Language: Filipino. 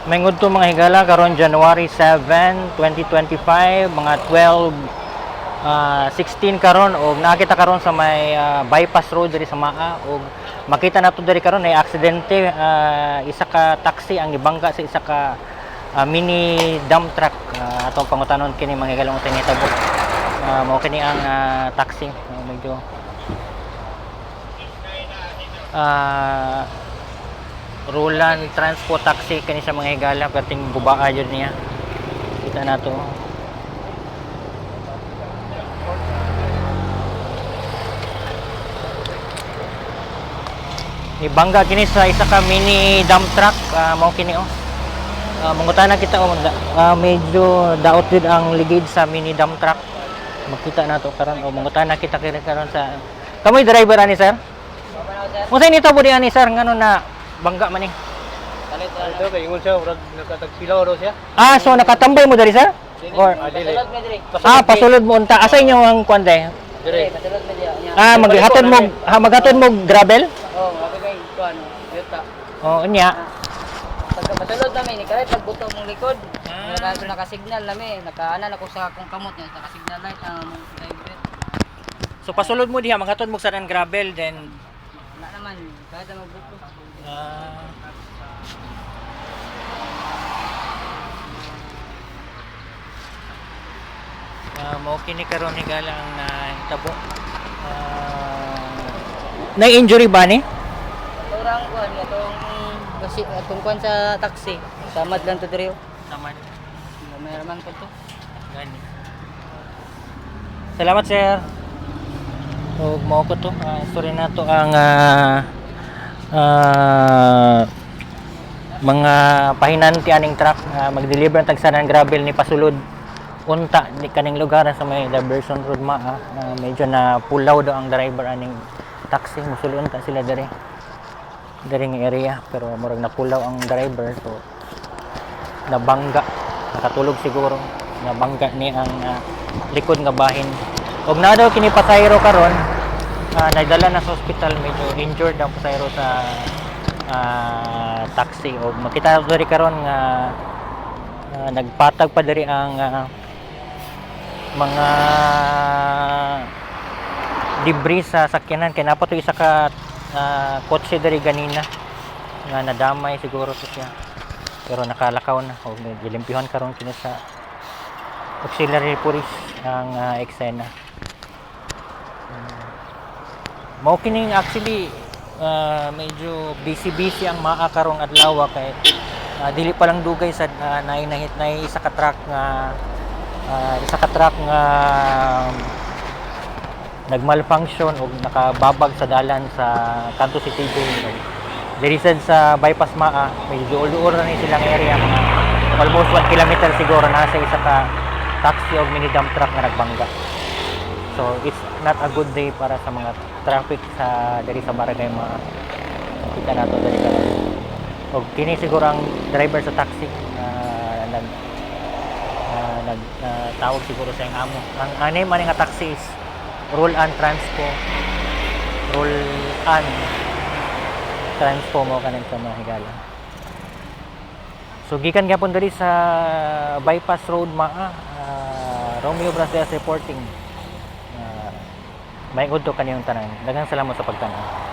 Mengod to mga higala karon January 7, 2025, mga 16 karon og nakita karon sa may bypass road diri sa Maa og makita nato diri karon ay aksidente, isa ka taxi ang gibangga sa isa ka mini dump truck. Atong pangutanon kini mga higala kung tinitabo. Mao kini ang taxi, medyo Roland Transport Taxi kani sa mga higala perting gubaa jud niya. Kita nato. Ibangga kini sa isa ka mini dump truck, mao kini mangutana kita medyo daot jud ang ligid sa mini dump truck. Makita nato karon mangutana kita karon sa kamoy driver ani sir. Unsay nito budi ani sir ngano na bangga man ni? Ito kay ingon siya urag nakatagsilaw daw siya. So nakatambay mo diri sir? Or pasulod mo diri. pasulod mo unta. Asa inyo ang kwan day? Dire. Pasulod mo diri. Maghatod mo gravel? Oh, mabigay kuan, yuta. Unya. Pagka pasulod namin ni kahit nagbuto mong likod. Naka-signal namin, nakaanan ako sa akong kamot niya, naka-signal light ang driver. So pasulod mo diha maghatod mo sa gravel then Na naman, kahit na magbuto. Mao kini karon higala ang nahitabo. Na-injury ba ni? Turang kuan atong kuan sa taxi. Samad lang to diri. Naman. May raman ko to. Gani. Salamat sir. O mao ko to. Sorry na to ang mga pahinanti aning truck mag-deliver ng tagsanan gravel ni pasulod unta di kaning lugar sa may diversion road medyo na pulaw daw ang driver aning taxi musulod unta sila diri nga area pero murag napulaw ang driver so nabangga nakatulog siguro nabangga ni ang likod nga bahin og na daw kini pasahero karon nagdala na sa ospital medyo injured ang pasahero sa taxi og makita diri karon nga nagpatag pa diri ang mga debris sa sakyanan kay napato isa ka kotse diri ganina nga nadamay siguro to siya pero nakalakaw na og gilimpihan karon kini sa auxiliary police ang eksena. Mao kining actually medyo busy ang karong adlaw kay dili pa lang dugay sa nainahit na isa ka truck nga nagmalfunction o nakababag sa dalan sa Kanto City Jail. Diri sa bypass medyo uluor na ni silang area mga almost 1 kilometer siguro nasa isa ka taxi o mini dump truck nga nagbangga. So it's not a good day para sa mga traffic sa diri sa Barangay Maa. Kita nato diri karon. Og kini siguro ang driver sa taxi tawag siguro sa iyang amo. Ang name man nga taxi is Roland Transport. Roland Transport mo kanin sa mga higala. So gikan gyapon diri sa bypass road Romeo Brasias reporting. May udto kaniyong tanan. Daghang salamat sa pagtan-aw.